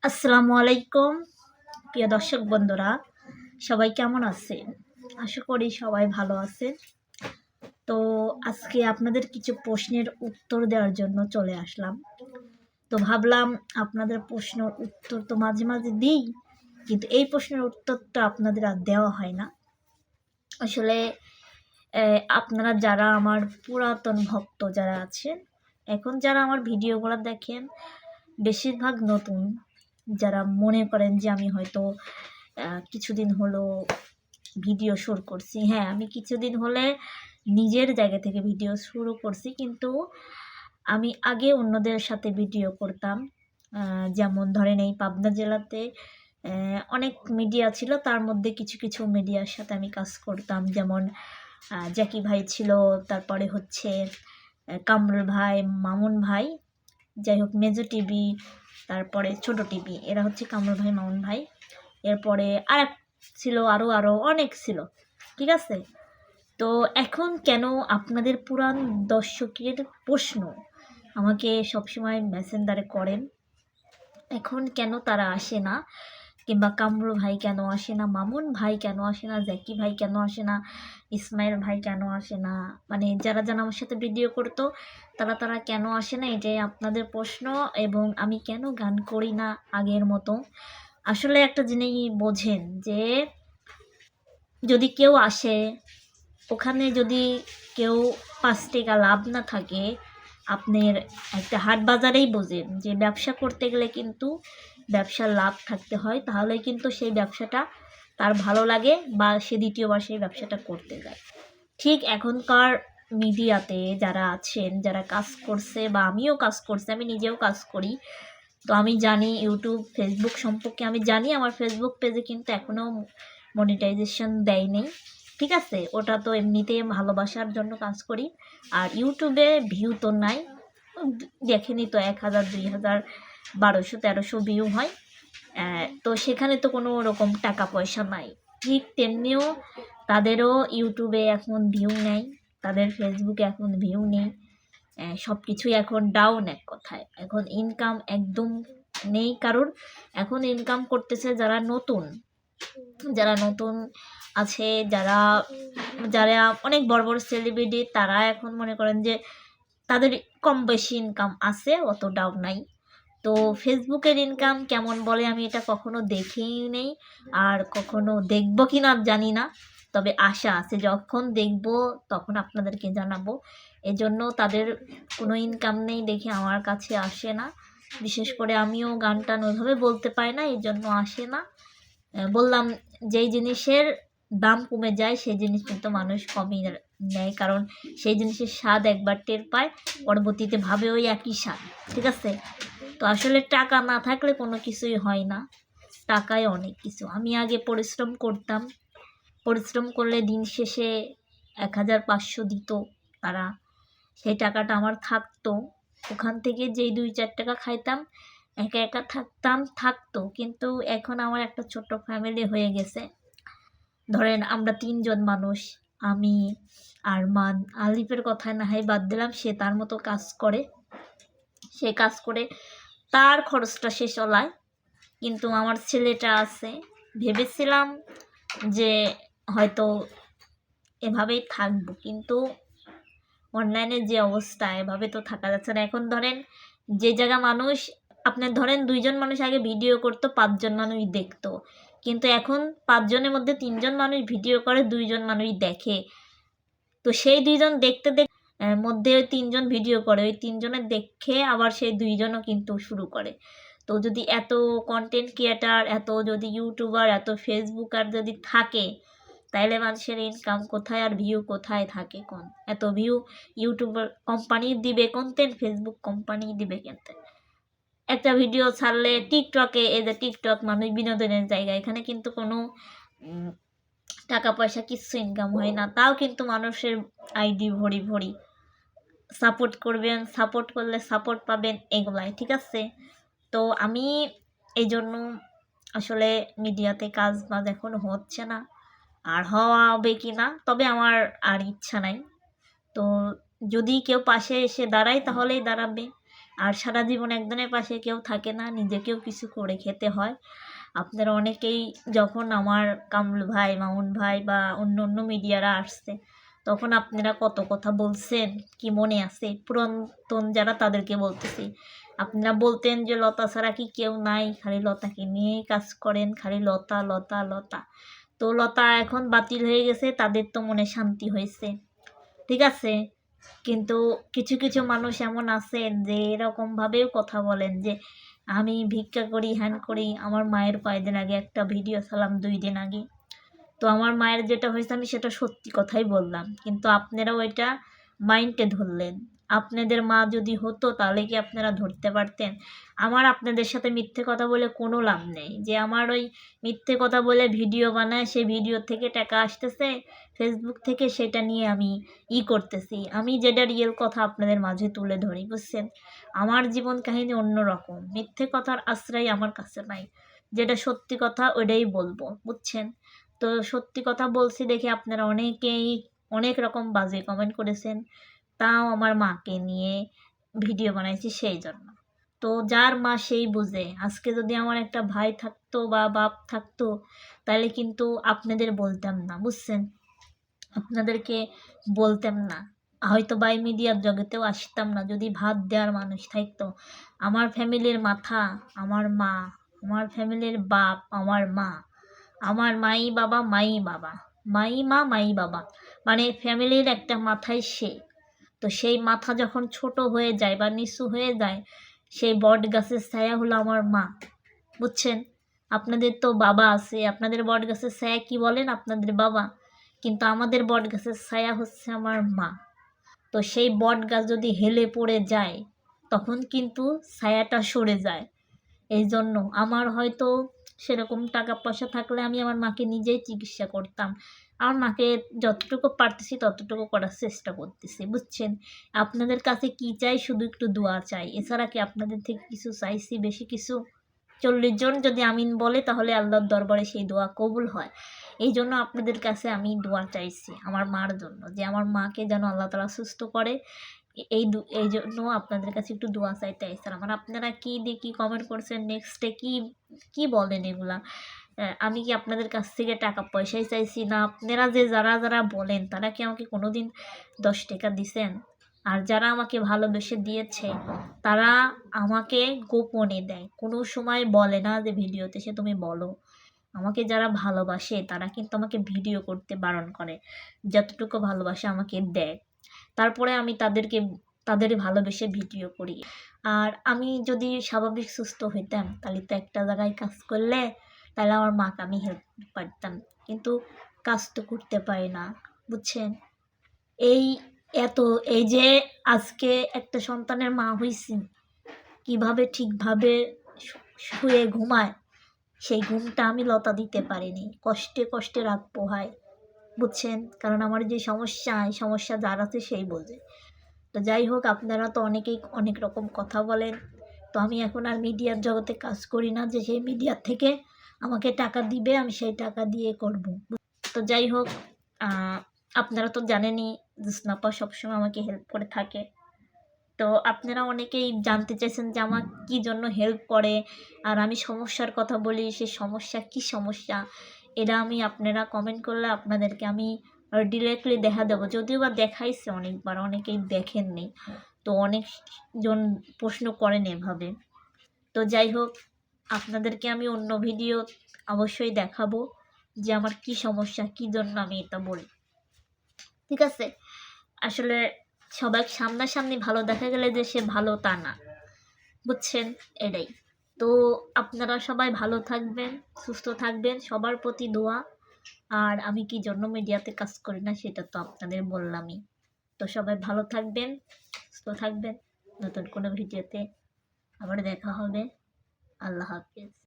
আসসালামু আলাইকুম প্রিয় দর্শক বন্ধুরা, সবাই কেমন আছেন? আশা করি সবাই ভালো আছেন। তো আজকে আপনাদের কিছু প্রশ্নের উত্তর দেওয়ার জন্য চলে আসলাম। তো ভাবলাম আপনাদের প্রশ্নের উত্তর তো মাঝে মাঝে দিই, কিন্তু এই প্রশ্নের উত্তরটা আপনাদের আর দেওয়া হয় না। আসলে আপনারা যারা আমার পুরাতন ভক্ত যারা আছেন, এখন যারা আমার ভিডিওগুলো দেখেন, বেশিরভাগ নতুন যারা মনে করেন যে আমি হয়তো কিছুদিন হলো ভিডিও শুরু করছি। হ্যাঁ, আমি কিছুদিন হলে নিজের জায়গা থেকে ভিডিও শুরু করছি, কিন্তু আমি আগে অন্যদের সাথে ভিডিও করতাম। যেমন ধরেন এই পাবনা জেলাতে অনেক মিডিয়া ছিল, তার মধ্যে কিছু কিছু মিডিয়ার সাথে আমি কাজ করতাম। যেমন জ্যাকি ভাই ছিল, তারপরে হচ্ছে কামরুল ভাই, মামুন ভাই, যাই হোক মেজো টিভি, তারপরে ছোট টিভি, এরা হচ্ছে কামরুল ভাই, মামুন ভাই। এরপরে আর এক ছিল, আরও অনেক ছিল। ঠিক আছে। তো এখন কেন আপনাদের পুরান দর্শকের প্রশ্ন আমাকে সবসময় মেসেঞ্জারে করেন, এখন কেন তারা আসে না, কিংবা কামরু ভাই কেন আসে না, মামুন ভাই কেন আসে না, জ্যাকি ভাই কেন আসে না, ইসমাইল ভাই কেন আসে না, মানে যারা যারা আমার সাথে ভিডিও করতো তারা তারা কেন আসে না, এটাই আপনাদের প্রশ্ন। এবং আমি কেন গান করি না আগের মতো। আসলে একটা জিনিস বোঝেন যে যদি কেউ আসে, ওখানে যদি কেউ 5 টাকা লাভ না থাকে, আপনার একটা হাট বাজারেই বোঝেন যে ব্যবসা করতে গেলে কিন্তু ব্যবসার লাভ থাকতে হয়, তাহলে কিন্তু সেই ব্যবসাটা তার ভালো লাগে বা সে দ্বিতীয়বার সেই ব্যবসাটা করতে যায়। ঠিক এখনকার মিডিয়াতে যারা আছেন, যারা কাজ করছে বা আমিও কাজ করছি, আমি নিজেও কাজ করি, তো আমি জানি ইউটিউব ফেসবুক সম্পর্কে আমি জানি। আমার ফেসবুক পেজে কিন্তু এখনও মনিটাইজেশন দেয়নি। ঠিক আছে, ওটা তো এমনিতে ভালোবাসার জন্য কাজ করি। আর ইউটিউবে ভিউ তো নাই, দেখেনি তো 1000, 2000, 1200, 1300 ভিউ হয়। তো সেখানে তো কোনো রকম টাকা পয়সা নাই। ঠিক তেমনিও তাদেরও ইউটিউবে এখন ভিউ নেই, তাদের ফেসবুকে এখন ভিউ নেই। সব কিছুই এখন ডাউন, এক কথায় এখন ইনকাম একদম নেই কারণ এখন ইনকাম করতেছে যারা নতুন, যারা নতুন আছে, যারা যারা অনেক বড় বড় সেলিব্রিটি, তারা এখন মনে করেন যে তাদের কম বেশি ইনকাম আছে, অত ডাউন নাই। তো ফেসবুকের ইনকাম কেমন বলে আমি এটা কখনো দেখেই নেই, আর কখনো দেখবো কি না জানি না, তবে আশা আছে যখন দেখব তখন আপনাদেরকে জানাবো। এজন্য তাদের কোনো ইনকাম নেই দেখে আমার কাছে আসে না। বিশেষ করে আমিও গান টান ওইভাবে বলতে পারি না, এই জন্য আসে না। বললাম, যেই জিনিসের দাম কমে যায় সেই জিনিস কিন্তু মানুষ কমই নেয়, কারণ সেই জিনিসের স্বাদ একবার টের পায়, পরবর্তীতে ভাবে ওই একই স্বাদ। ঠিক আছে। তো আসলে টাকা না থাকলে কোনো কিছুই হয় না, টাকায় অনেক কিছু। আমি আগে পরিশ্রম করতাম, পরিশ্রম করলে দিন শেষে 1500 দিত তারা, সেই টাকাটা আমার থাকতো। ওখান থেকে যেই 2-4 টাকা খাইতাম, একা একা থাকতো। কিন্তু এখন আমার একটা ছোট্ট ফ্যামিলি হয়ে গেছে। ধরেন আমরা 3জন মানুষ, আমি, আরমান, আলিফের কথা না হয় বাদ দিলাম, সে তার মতো কাজ করে, সে কাজ করে তার খরচটা সে চলায়। কিন্তু আমার ছেলেটা আছে, ভেবেছিলাম যে হয়তো এভাবেই থাকবো, কিন্তু অনলাইনের যে অবস্থা, এভাবে তো থাকা যাচ্ছে না। এখন ধরেন যে জায়গা মানুষ, আপনার ধরেন 2জন মানুষ আগে ভিডিও করতো, 5জন মানুষ দেখতো, কিন্তু এখন 5জনের মধ্যে 3জন মানুষ ভিডিও করে, 2জন মানুষ দেখে। তো সেই 2জন দেখতে মধ্যে ওই 3জন ভিডিও করে, ওই 3জনের দেখে আবার সেই 2জনও কিন্তু শুরু করে। তো যদি এত কন্টেন্ট ক্রিয়েটার, এত যদি ইউটিউবার, এত ফেসবুকার যদি থাকে, তাইলে মানুষের ইনকাম কোথায় আর ভিউ কোথায় থাকে কোন? এত ভিউ ইউটিউবার কোম্পানি দিবে কন্টেন্ট, ফেসবুক কোম্পানি দিবে কিনতে। একটা ভিডিও ছাড়লে টিকটকে, এই যে টিকটক মানুষ বিনোদনের জায়গা, এখানে কিন্তু কোনো টাকা পয়সা কিচ্ছু ইনকাম হয় না, তাও কিন্তু মানুষের আইডি ভরি ভরি। সাপোর্ট করবেন, সাপোর্ট করলে সাপোর্ট পাবেন, এগুলাই। ঠিক আছে। তো আমি এই জন্য আসলে মিডিয়াতে কাজ বাজ এখন হচ্ছে না, আর হবে কি না, তবে আমার আর ইচ্ছা নাই। তো যদি কেউ পাশে এসে দাঁড়ায় তাহলেই দাঁড়াবে, আর সারা জীবন একজনের পাশে কেউ থাকে না, নিজেকেও কিছু করে খেতে হয়। আপনারা অনেকেই যখন আমার কামরুল ভাই, মামুন ভাই বা অন্য অন্য মিডিয়ারা আসছে, তখন আপনারা কত কথা বলছেন, কি মনে আছে? পুরাতন যারা তাদেরকে বলতেছি, আপনারা বলতেন যে লতা ছাড়া কি কেউ নাই, খালি লতাকে নিয়েই কাজ করেন, খালি লতা লতা লতা। তো লতা এখন বাতিল হয়ে গেছে, তাদের তো মনে শান্তি হয়েছে, ঠিক আছে। কিন্তু কিছু কিছু মানুষ এমন আছেন যে এরকমভাবেও কথা বলেন যে আমি ভিক্ষা করি, হ্যান করি। আমার মায়ের কয়েকদিন আগে একটা ভিডিও ছাড়লাম, 2 দিন আগে। তো আমার মায়ের যেটা হয়েছে আমি সেটা সত্যি কথাই বললাম, কিন্তু আপনারা ওইটা মাইন্ডে ধরলেন। আপনাদের মা যদি হতো তাহলে কি আপনারা ধরতে পারতেন? আমার আপনাদের সাথে মিথ্যে কথা বলে কোনো লাভ নেই। যে আমার ওই মিথ্যে কথা বলে ভিডিও বানায়, সেই ভিডিও থেকে টাকা আসতেছে ফেসবুক থেকে, সেটা নিয়ে আমি করতেছি। আমি যেটা রিয়েল কথা আপনাদের মাঝে তুলে ধরি, বুঝছেন? আমার জীবন কাহিনী অন্যরকম, মিথ্যে কথার আশ্রয় আমার কাছে নাই। যেটা সত্যি কথা ওইটাই বলবো, বুঝছেন? তো সত্যি কথা বলছি দেখে আপনারা অনেকেই অনেক রকম বাজে কমেন্ট করেছেন, তাও আমার মাকে নিয়ে ভিডিও বানাইছি সেই জন্য। তো যার মা সেই বুঝে। আজকে যদি আমার একটা ভাই থাকতো বা বাপ থাকতো, তাহলে কিন্তু আপনাদের বলতাম না, বুঝছেন? আপনাদেরকে বলতাম না, হয়তো বাই মিডিয়ার জগতেও আসতাম না যদি ভাত দেওয়ার মানুষ থাকতো। আমার ফ্যামিলির মাথা আমার মা, আমার ফ্যামিলির বাপ আমার মা, আমার মাই বাবা, মাই বাবা, মাই মা, মাই বাবা, মানে ফ্যামিলির একটা মাথায় সে। তো সেই মাথা যখন ছোট হয়ে যায় বা নিচু হয়ে যায়, সেই বট গাছের ছায়া হলো আমার মা, বুঝছেন? আপনাদের তো বাবা আছে, আপনাদের বট গাছের ছায়া কি বলেন? আপনাদের বাবা। কিন্তু আমাদের বট গাছের ছায়া হচ্ছে আমার মা। তো সেই বট গাছ যদি হেলে পড়ে যায়, তখন কিন্তু ছায়াটা সরে যায়। এই জন্য আমার হয়তো সেরকম টাকা পয়সা থাকলে আমি আমার মাকে নিজেই চিকিৎসা করতাম। আমার মাকে যতটুকু পারতেছি ততটুকু করার চেষ্টা করতেছি, বুঝছেন? আপনাদের কাছে কি চাই? শুধু একটু দোয়া চাই, এছাড়া কি আপনাদের থেকে কিছু চাইছি বেশি কিছু? 40 জন যদি আমিন বলে তাহলে আল্লাহর দরবারে সেই দোয়া কবুল হয়। এই জন্য আপনাদের কাছে আমি দোয়া চাইছি আমার মার জন্য, যে আমার মাকে যেন আল্লাহ তাআলা সুস্থ করে। এই জন্য আপনাদের কাছে একটু দোয়া চাইতে আসছিলাম। আর আপনারা কি দিয়ে কি কমেন্ট করছেন, নেক্সটে কি কি বলেন এগুলা? আমি কি আপনাদের কাছ থেকে টাকা পয়সাই চাইছি? না আপনারা যে যারা যারা বলেন তারা কি আমাকে কোনোদিন 10 টাকা দিছেন? আর যারা আমাকে ভালোবেসে দিয়েছে তারা আমাকে গোপনে দেয়, কোনো সময় বলে না যে ভিডিওতে সে তুমি বলো। আমাকে যারা ভালোবাসে তারা কিন্তু আমাকে ভিডিও করতে বারণ করে, যতটুকু ভালোবাসা আমাকে দেয়। তারপরে আমি তাদের ভালোবেসে ভিডিও করি। আর আমি যদি স্বাভাবিক সুস্থ হইতাম তাহলে তো একটা জায়গায় কাজ করলে তাহলে আমার মাকে আমি হেল্প পারতাম, কিন্তু কাজ তো করতে পারি না, বুঝছেন? এই এই যে আজকে একটা সন্তানের মা হইছি, কিভাবে ঠিকভাবে শুয়ে ঘুমায় সেই ঘুমটা আমি লতা দিতে পারিনি, কষ্টে কষ্টে রাত পোহায়, বুঝছেন? কারণ আমার যে সমস্যা, এই সমস্যা যার আছে সেই বোঝে। তো যাই হোক, আপনারা তো অনেকেই অনেক রকম কথা বলেন। তো আমি এখন আর মিডিয়ার জগতে কাজ করি না যে সেই মিডিয়ার থেকে আমাকে টাকা দিবে আমি সেই টাকা দিয়ে করব। তো যাই হোক, আপনারা তো জানেনই জোসনাপা সবসময় আমাকে হেল্প করে থাকে। তো আপনারা অনেকেই জানতে চাইছেন যে আমার কী জন্য হেল্প করে, আর আমি সমস্যার কথা বলি, সেই সমস্যা কী সমস্যা এটা আমি আপনারা কমেন্ট করলে আপনাদেরকে আমি ডিরেক্টলি দেখা দেবো। যদিও বা দেখাইছে অনেকবার, অনেকেই দেখেননি, তো অনেকজন প্রশ্ন করেন এভাবে। তো যাই হোক, আপনাদেরকে আমি অন্য ভিডিও অবশ্যই দেখাবো যে আমার কি সমস্যা, কী জন্য আমি এটা বলি, ঠিক আছে? আসলে সবাই সামনাসামনি ভালো দেখা গেলে যে সে ভালো তা না, বুঝছেন? এটাই। তো আপনারা সবাই ভালো থাকবেন, সুস্থ থাকবেন, সবার প্রতি দোয়া। আর আমি কি জন্য মিডিয়াতে কাজ করি না সেটা তো আপনাদের বললামই। তো সবাই ভালো থাকবেন, সুস্থ থাকবেন। নতুন কোনো ভিডিওতে আবার দেখা হবে। আল্লাহ হাফেজ।